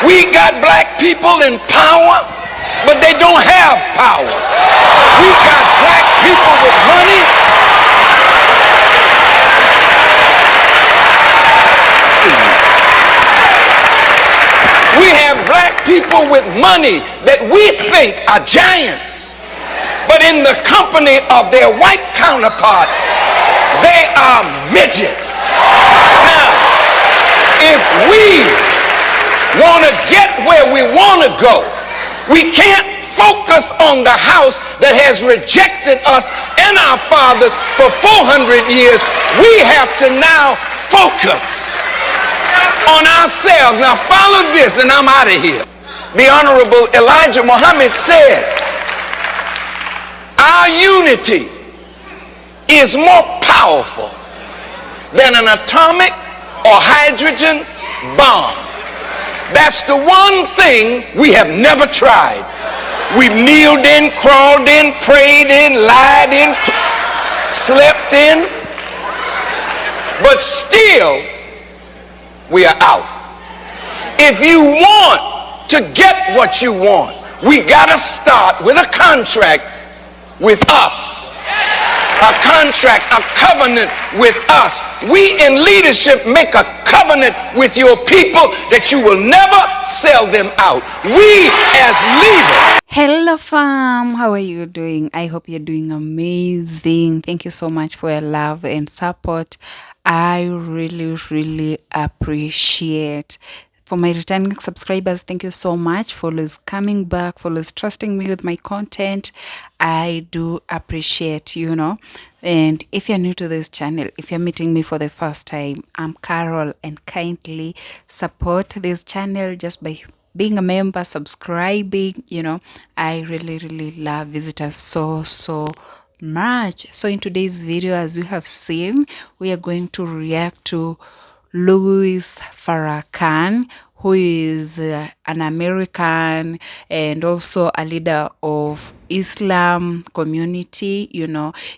We got black people in power, but they don't have powers. We got black people with money. We have black people with money that we think are giants, but in the company of their white counterparts, they are midgets. Now, if we want to get where we want to go, we can't focus on the house that has rejected us and our fathers for 400 years. We have to now focus on ourselves. Now follow this and I'm out of here. The Honorable Elijah Muhammad said, our unity is more powerful than an atomic or hydrogen bomb. That's the one thing we have never tried. We've kneeled in, crawled in, prayed in, lied in, slept in, but still we are out. If you want to get what you want, we gotta start with a contract with us. A contract, a covenant with us. We in leadership make a covenant with your people that you will never sell them out. We as leaders. Hello fam, how are you doing? I hope you're doing amazing. Thank you so much for your love and support. I really appreciate. For my returning subscribers, thank you so much for always coming back, for always trusting me with my content. I do appreciate, And if you're new to this channel, if you're meeting me for the first time, I'm Carol, and kindly support this channel just by being a member, subscribing. I really love visitors so much. So in today's video, as you have seen, we are going to react to Louis Farrakhan, who is an American and also a leader of Islam community.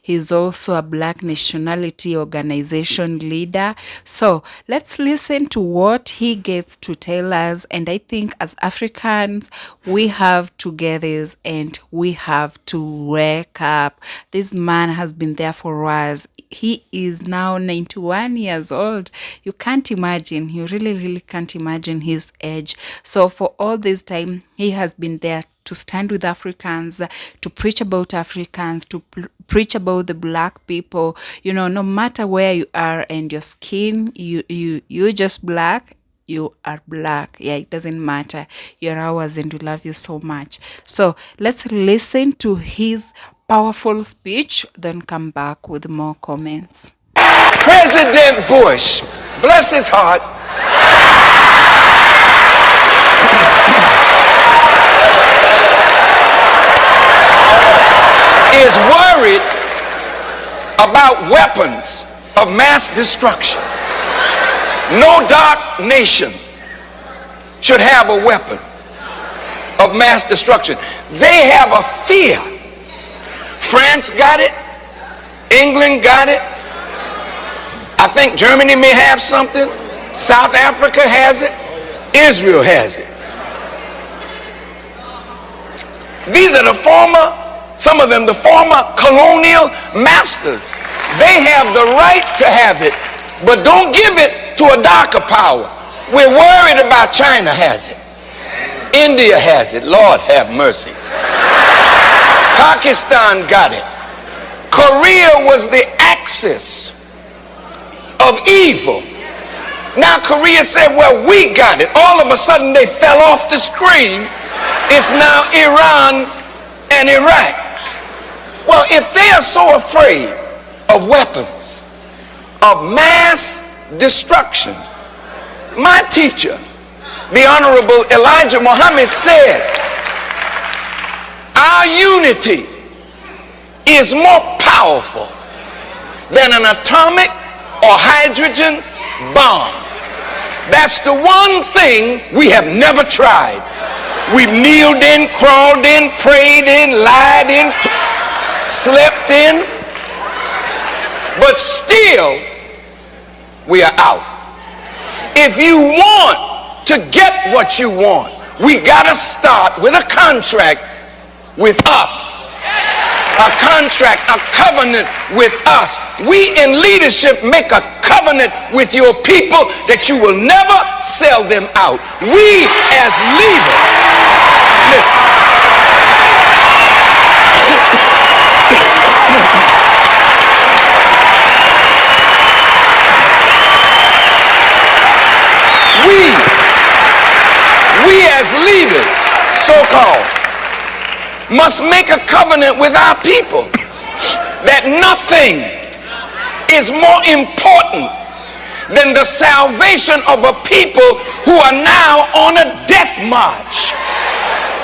He's also a Black nationality organization leader. So let's listen to what he gets to tell us. And I think as Africans, we have to get this and we have to wake up. This man has been there for us. He is now 91 years old. You can't imagine. You really can't imagine his age. So for all this time, he has been there to stand with Africans, to preach about Africans, to preach about the Black people. No matter where you are and your skin, you're just Black. You are Black. Yeah, it doesn't matter. You're ours and we love you so much. So let's listen to his powerful speech, then come back with more comments. President Bush, bless his heart, is worried about weapons of mass destruction. No dark nation should have a weapon of mass destruction. They have a fear. France got it. England got it. I think Germany may have something. South Africa has it. Israel has it. These are some of them, the former colonial masters. They have the right to have it, but don't give it to a darker power. We're worried about China has it. India has it. Lord have mercy. Pakistan got it. Korea was the axis of evil. Now Korea said, well, we got it. All of a sudden they fell off the screen. It's now Iran and Iraq. Well, if they are so afraid of weapons of mass destruction, my teacher, the Honorable Elijah Muhammad, said, our unity is more powerful than an atomic or hydrogen bomb. That's the one thing we have never tried. We've kneeled in, crawled in, prayed in, lied in, slept in, but still we are out. If you want to get get what you want, we got to start with a contract with us. A contract, a covenant with us. We in leadership make a covenant with your people that you will never sell them out. We as leaders, listen. We as leaders, so-called, must make a covenant with our people that nothing is more important than the salvation of a people who are now on a death march.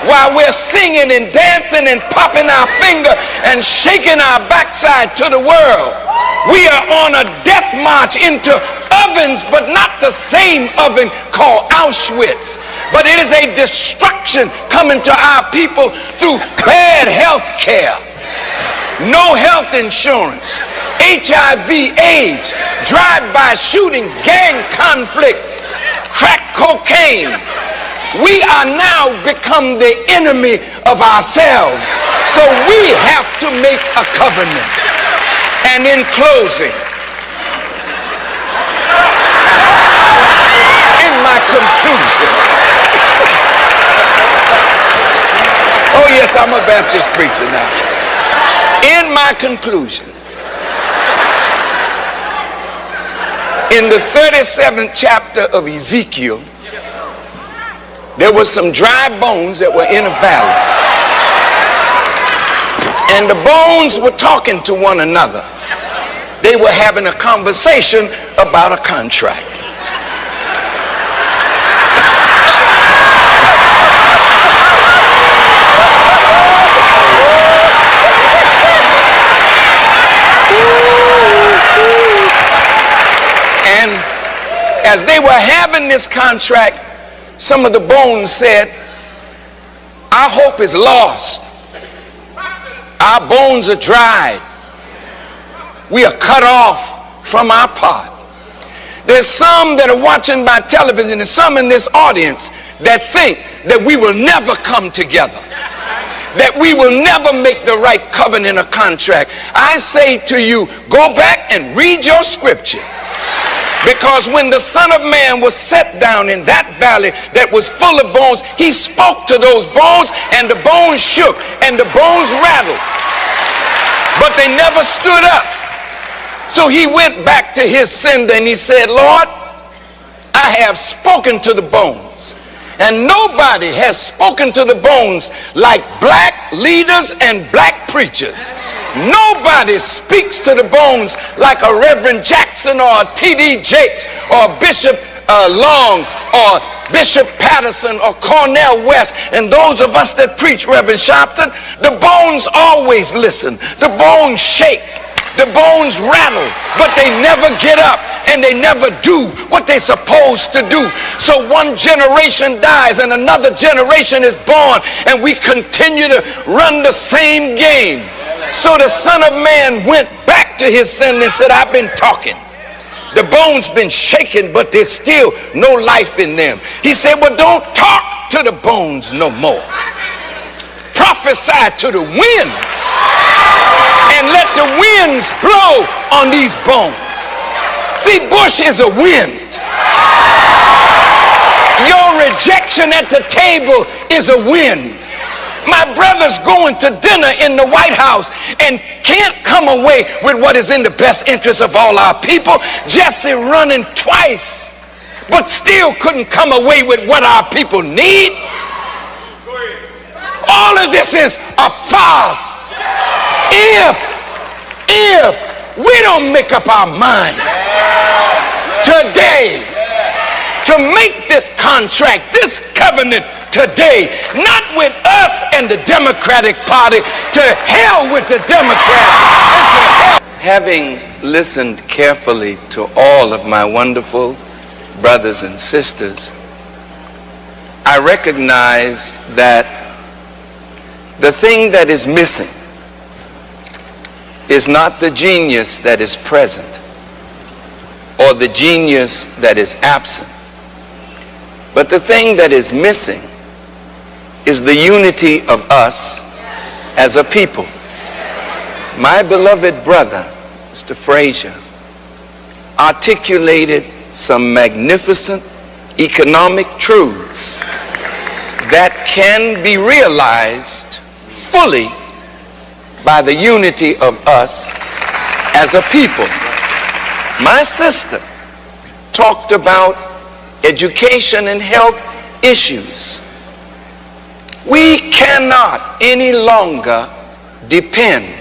While we're singing and dancing and popping our finger and shaking our backside to the world, we are on a death march into ovens, but not the same oven called Auschwitz, but it is a destruction coming to our people through bad health care, no health insurance, HIV, AIDS, drive-by shootings, gang conflict, crack cocaine. We are now become the enemy of ourselves, so we have to make a covenant. And in closing, in my conclusion, oh yes, I'm a Baptist preacher now. In my conclusion, in the 37th chapter of Ezekiel, there were some dry bones that were in a valley. And the bones were talking to one another. They were having a conversation about a contract. And as they were having this contract, some of the bones said, our hope is lost. Our bones are dried. We are cut off from our pot. There's some that are watching by television and some in this audience that think that we will never come together, that we will never make the right covenant or contract. I say to you, go back and read your scripture. Because when the Son of Man was set down in that valley that was full of bones, he spoke to those bones and the bones shook and the bones rattled. But they never stood up. So he went back to his sender and he said, Lord, I have spoken to the bones. And nobody has spoken to the bones like black leaders and black preachers. Nobody speaks to the bones like a Reverend Jackson or a T.D. Jakes or Bishop Long or Bishop Patterson or Cornel West. And those of us that preach, Reverend Sharpton, the bones always listen. The bones shake. The bones rattle, but they never get up and they never do what they're supposed to do. So one generation dies and another generation is born and we continue to run the same game. So the Son of Man went back to his son and said, I've been talking. The bones been shaken, but there's still no life in them. He said, well, don't talk to the bones no more. Prophesy to the winds and let the winds blow on these bones. See, Bush is a wind. Your rejection at the table is a wind. My brother's going to dinner in the White House and can't come away with what is in the best interest of all our people. Jesse running twice, but still couldn't come away with what our people need. All of this is a farce. If we don't make up our minds today to make this contract, this covenant today, not with us and the Democratic Party, to hell with the Democrats and to hell. Having listened carefully to all of my wonderful brothers and sisters, I recognize that the thing that is missing is not the genius that is present or the genius that is absent. But the thing that is missing is the unity of us as a people. My beloved brother, Mr. Frazier, articulated some magnificent economic truths that can be realized fully by the unity of us as a people. My sister talked about education and health issues. We cannot any longer depend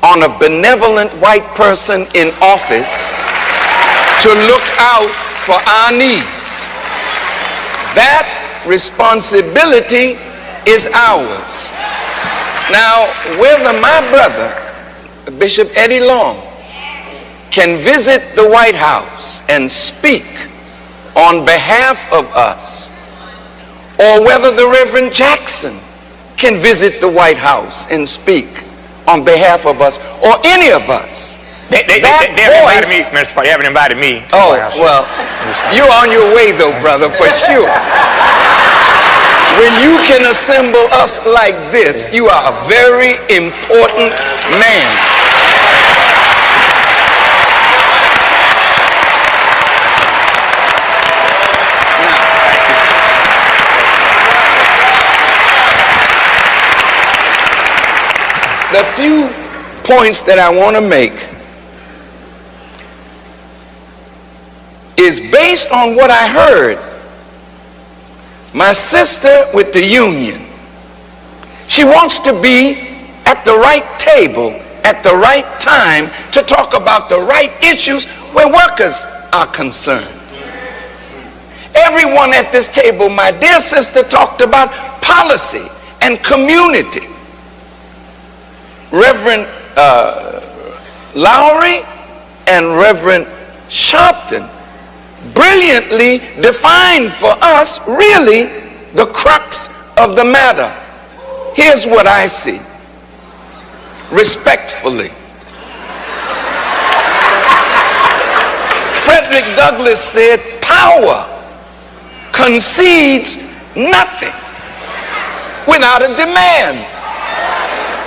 on a benevolent white person in office to look out for our needs. That responsibility is ours. Now, whether my brother, Bishop Eddie Long, can visit the White House and speak on behalf of us, or whether the Reverend Jackson can visit the White House and speak on behalf of us, or any of us. They haven't invited me, Mr. They haven't invited me to the Oh, White House. well, you're on your way though, brother, for sure. When you can assemble us like this, you are a very important man. The few points that I want to make is based on what I heard. My sister with the union, she wants to be at the right table at the right time to talk about the right issues where workers are concerned. Everyone at this table, my dear sister, talked about policy and community. Reverend Lowry and Reverend Sharpton brilliantly defined for us really the crux of the matter. Here's what I see. Respectfully, Frederick Douglass said, power concedes nothing without a demand.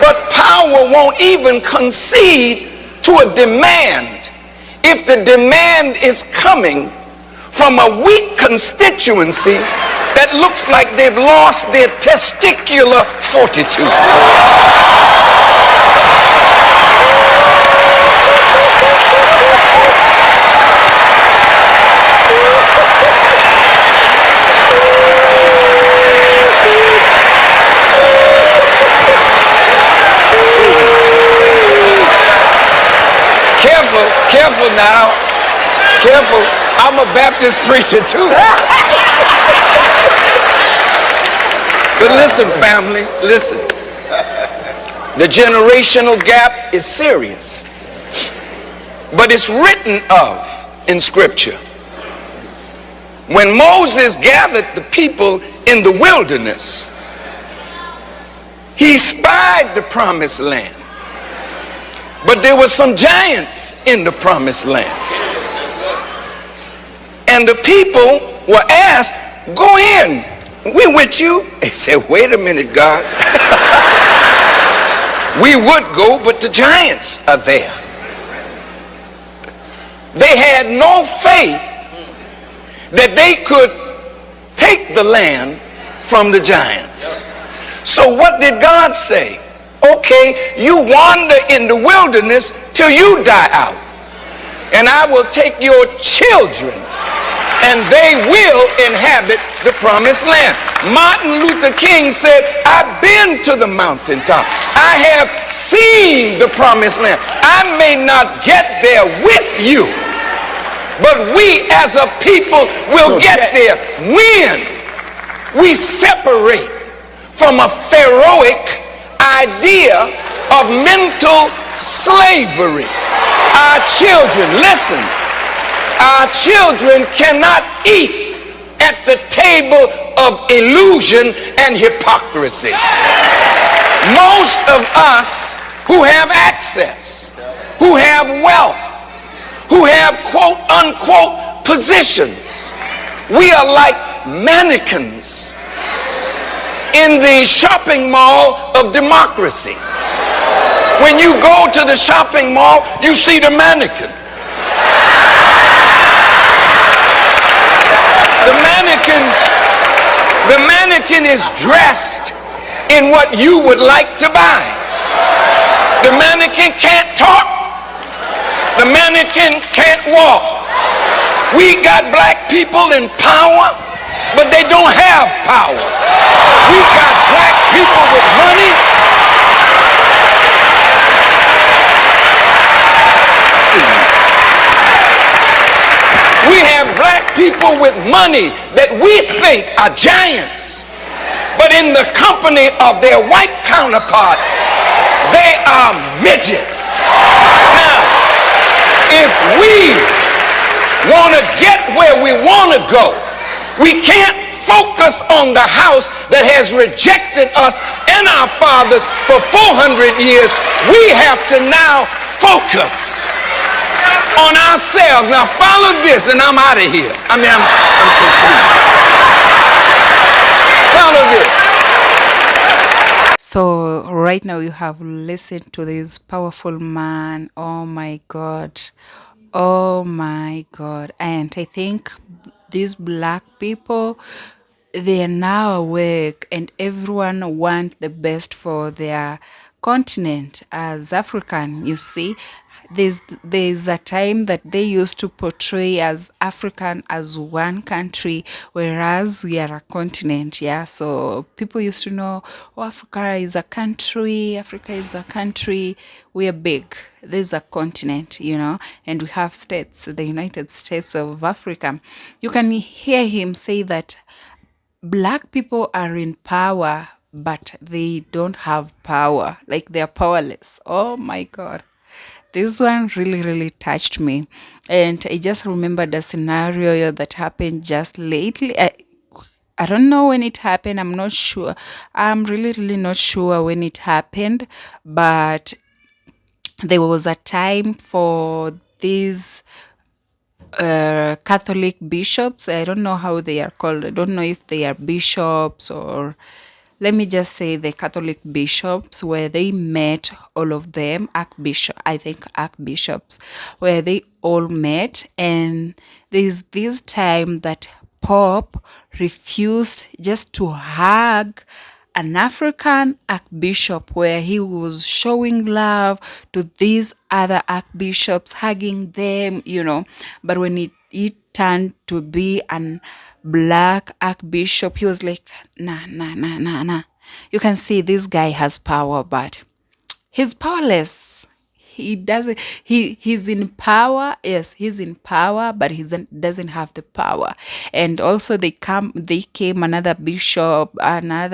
But power won't even concede to a demand if the demand is coming from a weak constituency that looks like they've lost their testicular fortitude. Careful now. Careful. I'm a Baptist preacher too. But listen, family, listen. The generational gap is serious. But it's written of in Scripture. When Moses gathered the people in the wilderness, he spied the promised land. But there were some giants in the promised land. And the people were asked, go in, we're with you. They said, wait a minute, God. We would go, but the giants are there. They had no faith that they could take the land from the giants. So what did God say? Okay, you wander in the wilderness till you die out. And I will take your children and they will inhabit the promised land. Martin Luther King said, I've been to the mountaintop. I have seen the promised land. I may not get there with you, but we as a people will get there when we separate from a pharaohic idea of mental slavery. Our children, listen, our children cannot eat at the table of illusion and hypocrisy. Most of us who have access, who have wealth, who have quote unquote positions, We are like mannequins in the shopping mall of democracy. When you go to the shopping mall, you see the mannequin. The mannequin is dressed in what you would like to buy. The mannequin can't talk. The mannequin can't walk. We got black people in power, but they don't have powers. We got black people with money. We have black people with money that we think are giants, but in the company of their white counterparts, they are midgets. Now, if we want to get where we want to go, we can't focus on the house that has rejected us and our fathers for 400 years. We have to now focus on ourselves. Now follow this, and I'm out of here. I'm complete. Follow this. So right now you have listened to this powerful man. Oh my God. Oh my God. And I think these black people, they are now awake, and everyone want the best for their continent. As African, you see, there's a time that they used to portray as African as one country, whereas we are a continent. Yeah, so people used to know, oh, Africa is a country, we are big. There's a continent, and we have states, the United States of Africa. You can hear him say that black people are in power, but they don't have power. Like, they're powerless. Oh my God. This one really, really touched me. And I just remembered a scenario that happened just lately. I don't know when it happened. I'm not sure. I'm really, really not sure when it happened. But there was a time for these Catholic bishops. I don't know how they are called. I don't know if they are bishops, or let me just say the Catholic bishops, where they met, all of them, archbishops, where they all met. And there's this time that Pope refused just to hug an African archbishop, where he was showing love to these other archbishops, hugging them, But when it turned to be an black archbishop, he was like, nah. You can see this guy has power, but he's powerless. He doesn't, he's in power. Yes, he's in power, but he doesn't have the power. And also they came another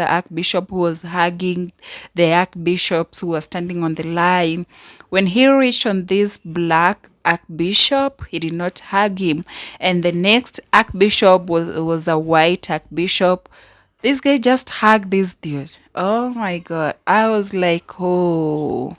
archbishop who was hugging the archbishops who were standing on the line. When he reached on this black archbishop, he did not hug him. And the next archbishop was a white archbishop. This guy just hugged this dude. Oh my God. I was like, oh,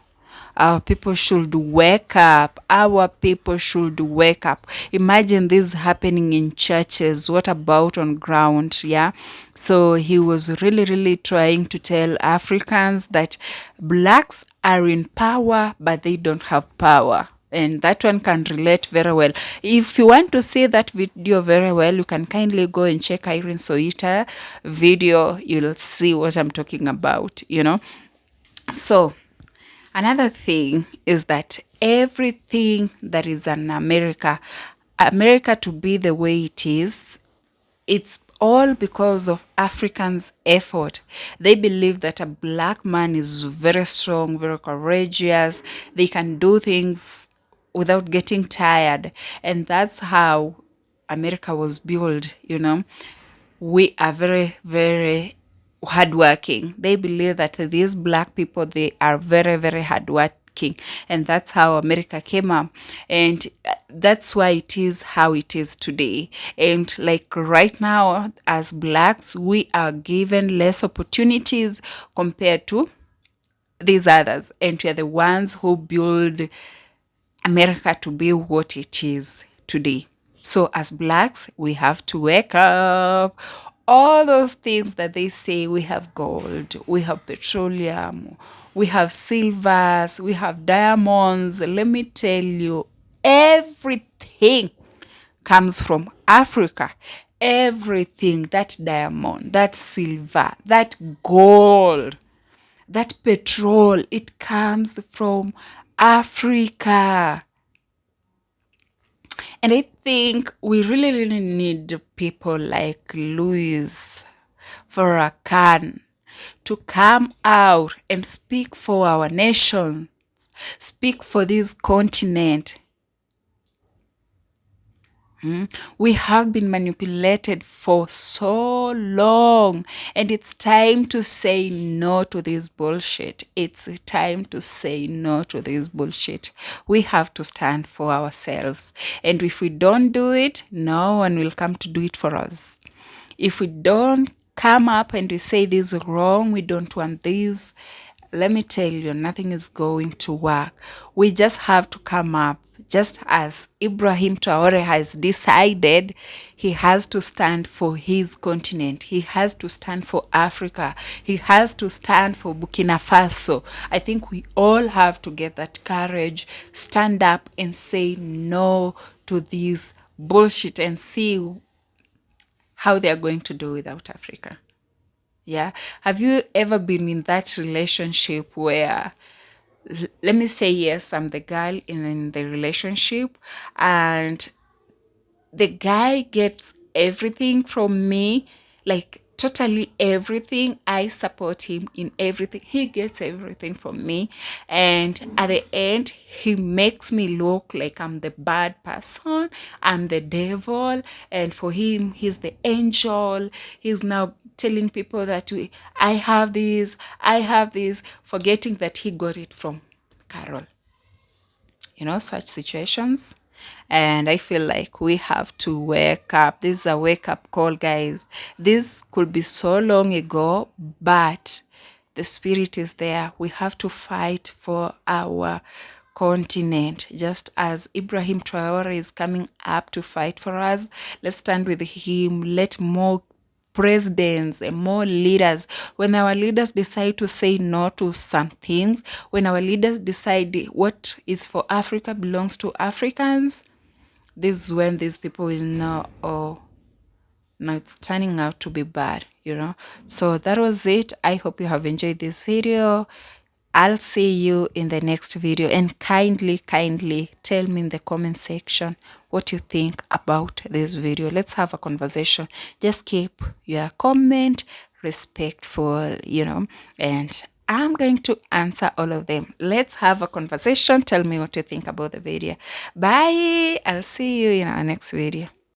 our people should wake up. Our people should wake up. Imagine this happening in churches. What about on ground? Yeah. So he was really, really trying to tell Africans that blacks are in power, but they don't have power. And that one can relate very well. If you want to see that video very well, you can kindly go and check Irene Soita video. You'll see what I'm talking about, So another thing is that everything that is in America to be the way it is, it's all because of Africans' effort. They believe that a black man is very strong, very courageous. They can do things without getting tired. And that's how America was built, We are very, very hardworking. They believe that these black people, they are very, very hardworking. And that's how America came up. And that's why it is how it is today. And like right now, as blacks, we are given less opportunities compared to these others. And we are the ones who build America to be what it is today. So as blacks, we have to wake up. All those things that they say, we have gold, we have petroleum, we have silvers, we have diamonds. Let me tell you, everything comes from Africa. Everything, that diamond, that silver, that gold, that petrol, it comes from Africa. And I think we really, really need people like Louis Farrakhan to come out and speak for our nation, speak for this continent. We have been manipulated for so long, and it's time to say no to this bullshit. It's time to say no to this bullshit. We have to stand for ourselves, and if we don't do it, no one will come to do it for us. If we don't come up and we say this is wrong, we don't want this, let me tell you, nothing is going to work. We just have to come up. Just as Ibrahim Traore has decided, he has to stand for his continent. He has to stand for Africa. He has to stand for Burkina Faso. I think we all have to get that courage, stand up and say no to this bullshit and see how they are going to do without Africa. Yeah. Have you ever been in that relationship where, let me say, yes, I'm the girl in the relationship, and the guy gets everything from me, like totally everything. I support him in everything. He gets everything from me. And at the end, he makes me look like I'm the bad person. I'm the devil. And for him, he's the angel. He's now telling people that I have this, forgetting that he got it from Carol. Such situations. And I feel like we have to wake up. This is a wake up call, guys. This could be so long ago, but the spirit is there. We have to fight for our continent. Just as Ibrahim Traore is coming up to fight for us, let's stand with him. Let more presidents and more leaders, when our leaders decide to say no to some things, when our leaders decide what is for Africa belongs to Africans, this is when these people will know, oh, no, it's turning out to be bad. So that was it. I hope you have enjoyed this video. I'll see you in the next video, and kindly tell me in the comment section what you think about this video. Let's have a conversation. Just keep your comment respectful, and I'm going to answer all of them. Let's have a conversation. Tell me what you think about the video. Bye. I'll see you in our next video.